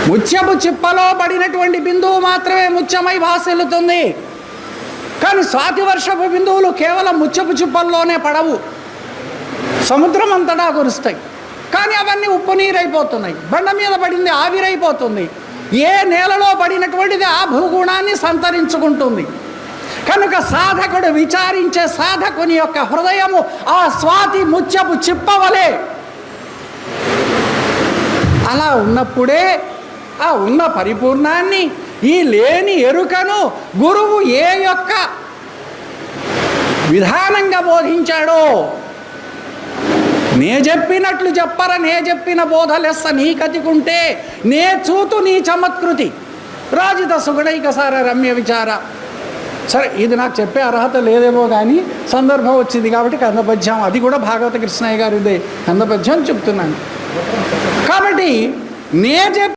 ముత్యపు చిప్పలో పడినటువంటి బిందువు మాత్రమే ముత్యమై భాసిల్లుతుంది. కానీ స్వాతి వర్షపు బిందువులు కేవలం ముత్యపు చిప్పల్లోనే పడవు, సముద్రం అంతటా కురుస్తాయి. కానీ అవన్నీ ఉప్పు నీరైపోతున్నాయి. బండ మీద పడింది ఆవిరైపోతుంది. ఏ నేలలో పడినటువంటిది ఆ భూగుణాన్ని సంతరించుకుంటుంది. కనుక సాధకుడు విచారించే సాధకుని యొక్క హృదయము ఆ స్వాతి ముత్యపు చిప్పవలే. అలా ఉన్నప్పుడే ఆ ఉన్న పరిపూర్ణాన్ని, ఈ లేని ఎరుకను గురువు ఏ యొక్క విధానంగా బోధించాడో, నే చెప్పినట్లు చెప్పర నే చెప్పిన బోధ లెస్స నీ కతికుంటే నే చూతు నీ చమత్కృతి రాజిత సుగుణైక సార రమ్య విచార. సరే, ఇది నాకు చెప్పే అర్హత లేదేమో కానీ సందర్భం వచ్చింది కాబట్టి కందపద్యం, అది కూడా భాగవత కృష్ణయ్య గారిదే కందపద్యం చెప్తున్నాను. కాబట్టి నే